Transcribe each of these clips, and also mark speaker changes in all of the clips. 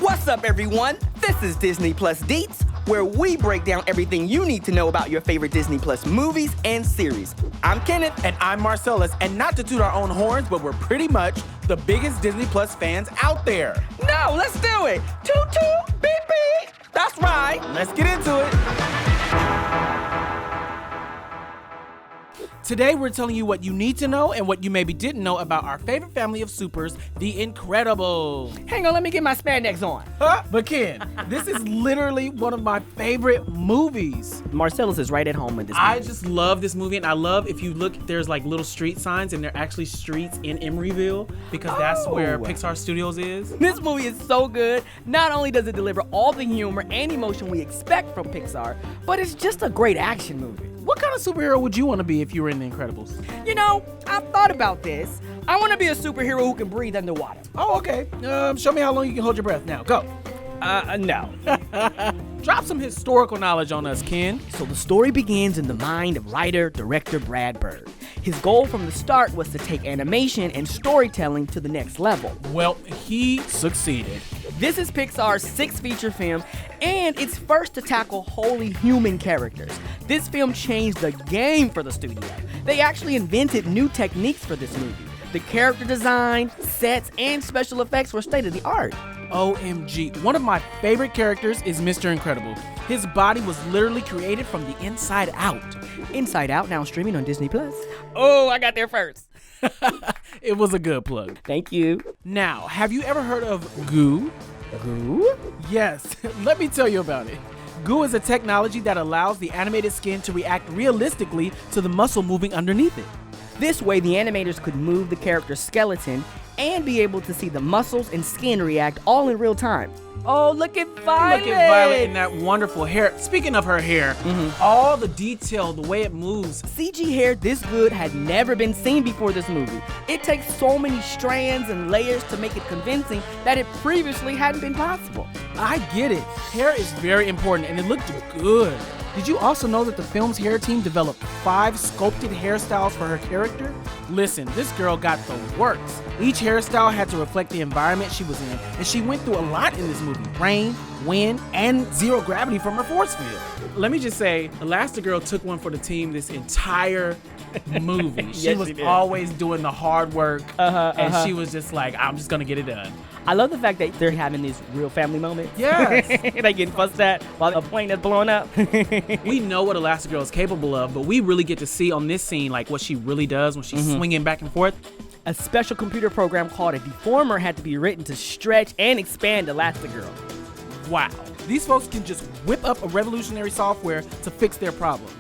Speaker 1: What's up, everyone? This is Disney Plus Deets, where we break down everything you need to know about your favorite Disney Plus movies and series. I'm Kenneth.
Speaker 2: And I'm Marcellus, and not to toot our own horns, but we're pretty much the biggest Disney Plus fans out there.
Speaker 1: No, let's do it. Toot toot, beep beep. That's right.
Speaker 2: Let's get into it. Today, we're telling you what you need to know and what you maybe didn't know about our favorite family of supers, the Incredibles.
Speaker 1: Hang on, let me get my spandex on.
Speaker 2: But Ken, this is literally one of my favorite movies.
Speaker 1: Marcellus is right at home with this movie.
Speaker 2: I just love this movie, and I love, if you look, there's like little street signs, and they're actually streets in Emeryville, because that's where Pixar Studios is.
Speaker 1: This movie is so good. Not only does it deliver all the humor and emotion we expect from Pixar, but it's just a great action movie.
Speaker 2: What kind of superhero would you want to be if you were in The Incredibles?
Speaker 1: You know, I've thought about this. I want to be a superhero who can breathe underwater.
Speaker 2: Oh, okay. Show me how long you can hold your breath now. Go.
Speaker 1: No.
Speaker 2: Drop some historical knowledge on us, Ken.
Speaker 1: So the story begins in the mind of writer-director Brad Bird. His goal from the start was to take animation and storytelling to the next level.
Speaker 2: Well, he succeeded.
Speaker 1: This is Pixar's sixth feature film, and it's first to tackle wholly human characters. This film changed the game for the studio. They actually invented new techniques for this movie. The character design, sets, and special effects were state-of-the-art.
Speaker 2: OMG. One of my favorite characters is Mr. Incredible. His body was literally created from the inside out.
Speaker 1: Inside Out, now streaming on Disney+. Oh, I got there first.
Speaker 2: It was a good plug.
Speaker 1: Thank you.
Speaker 2: Now, have you ever heard of goo?
Speaker 1: Goo?
Speaker 2: Yes, let me tell you about it. Goo is a technology that allows the animated skin to react realistically to the muscle moving underneath it.
Speaker 1: This way, the animators could move the character's skeleton and be able to see the muscles and skin react all in real time. Oh, look at Violet!
Speaker 2: Look at Violet in that wonderful hair. Speaking of her hair, all the detail, the way it moves.
Speaker 1: CG hair this good had never been seen before this movie. It takes so many strands and layers to make it convincing that it previously hadn't been possible.
Speaker 2: I get it. Hair is very important, and it looked good. Did you also know that the film's hair team developed 5 sculpted hairstyles for her character? Listen, this girl got the works. Each hairstyle had to reflect the environment she was in, and she went through a lot in this movie. Rain, wind, and zero gravity from her force field. Let me just say, Elastigirl took one for the team this entire movie.
Speaker 1: Yes,
Speaker 2: she was
Speaker 1: she did.
Speaker 2: always doing the hard work, and she was just like, I'm just gonna get it done.
Speaker 1: I love the fact that they're having these real family moments.
Speaker 2: Yes.
Speaker 1: They getting fussed at while a plane is blowing up.
Speaker 2: We know what Elastigirl is capable of, but we really get to see on this scene like what she really does when she's swinging back and forth.
Speaker 1: A special computer program called a deformer had to be written to stretch and expand Elastigirl.
Speaker 2: Wow. These folks can just whip up a revolutionary software to fix their problems.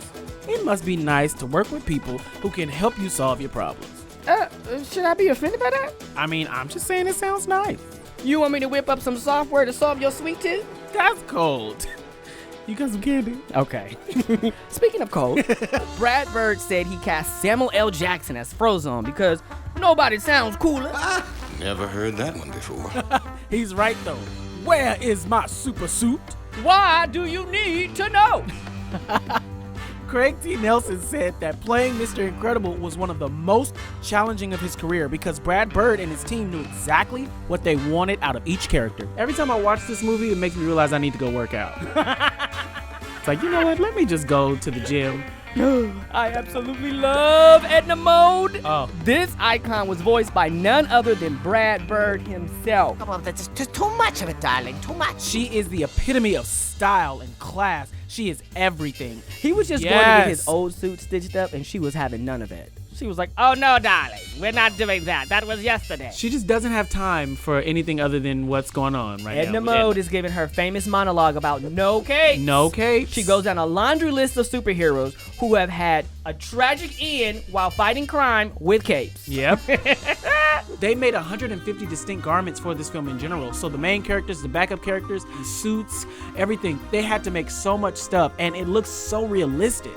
Speaker 2: It must be nice to work with people who can help you solve your problems.
Speaker 1: Should I be offended by that?
Speaker 2: I mean, I'm just saying it sounds nice.
Speaker 1: You want me to whip up some software to solve your sweet tooth?
Speaker 2: That's cold. You got some candy?
Speaker 1: Okay. Speaking of cold, Brad Bird said he cast Samuel L. Jackson as Frozone because nobody sounds cooler.
Speaker 3: Never heard that one before.
Speaker 2: He's right, though. Where is my super suit?
Speaker 1: Why do you need to know?
Speaker 2: Craig T. Nelson said that playing Mr. Incredible was one of the most challenging of his career because Brad Bird and his team knew exactly what they wanted out of each character. Every time I watch this movie, it makes me realize I need to go work out. It's like, you know what? Let me just go to the gym.
Speaker 1: I absolutely love Edna Mode.
Speaker 2: Oh.
Speaker 1: This icon was voiced by none other than Brad Bird himself.
Speaker 4: Come on, that's just too much of it, darling. Too much.
Speaker 2: She is the epitome of style and class. She is everything.
Speaker 1: He was just going to get his old suit stitched up, and she was having none of it. She was like, oh, no, darling. We're not doing that. That was yesterday.
Speaker 2: She just doesn't have time for anything other than what's going on right now.
Speaker 1: Edna Mode is giving her famous monologue about no capes.
Speaker 2: No capes.
Speaker 1: She goes down a laundry list of superheroes who have had a tragic end while fighting crime with capes.
Speaker 2: Yep. They made 150 distinct garments for this film in general. So the main characters, the backup characters, the suits, everything. They had to make so much stuff, and it looks so realistic.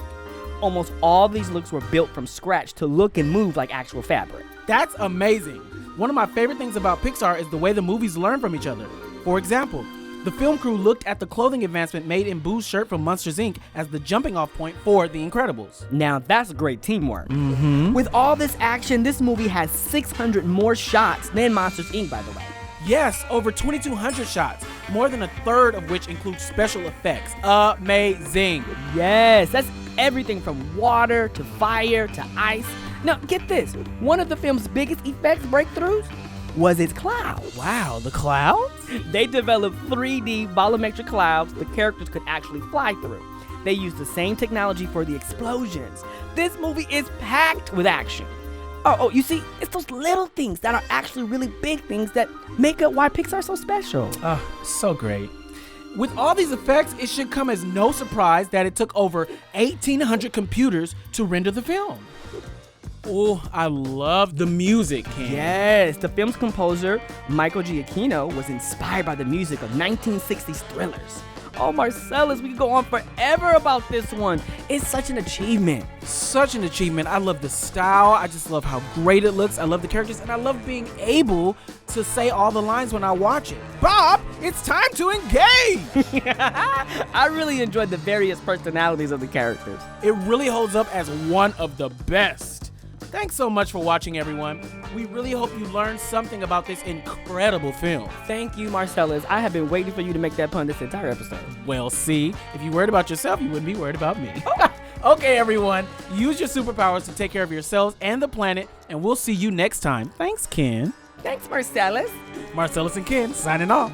Speaker 1: Almost all these looks were built from scratch to look and move like actual fabric.
Speaker 2: That's amazing. One of my favorite things about Pixar is the way the movies learn from each other. For example, The film crew looked at the clothing advancement made in Boo's shirt from Monsters, Inc. as the jumping off point for The Incredibles.
Speaker 1: Now that's great teamwork. With all this action, this movie has 600 more shots than Monsters, Inc., by the way.
Speaker 2: Yes, over 2,200 shots, more than a third of which include special effects. Amazing.
Speaker 1: Yes, that's everything from water to fire to ice. Now, get this. One of the film's biggest effects breakthroughs was its clouds.
Speaker 2: Wow, the clouds?
Speaker 1: They developed 3D volumetric clouds the characters could actually fly through. They used the same technology for the explosions. This movie is packed with action. Oh, you see, it's those little things that are actually really big things that make up why Pixar's so special.
Speaker 2: Oh, so great. With all these effects, it should come as no surprise that it took over 1,800 computers to render the film. Oh, I love the music, Ken.
Speaker 1: Yes, the film's composer, Michael Giacchino, was inspired by the music of 1960s thrillers. Oh, Marcellus, we could go on forever about this one. It's such an achievement.
Speaker 2: Such an achievement. I love the style. I just love how great it looks. I love the characters, and I love being able to say all the lines when I watch it. Bob, it's time to engage!
Speaker 1: I really enjoyed the various personalities of the characters.
Speaker 2: It really holds up as one of the best. Thanks so much for watching, everyone. We really hope you learned something about this incredible film.
Speaker 1: Thank you, Marcellus. I have been waiting for you to make that pun this entire episode.
Speaker 2: Well, see, if you worried about yourself, you wouldn't be worried about me. Okay, everyone, use your superpowers to take care of yourselves and the planet, and we'll see you next time. Thanks, Ken.
Speaker 1: Thanks, Marcellus.
Speaker 2: Marcellus and Ken signing off.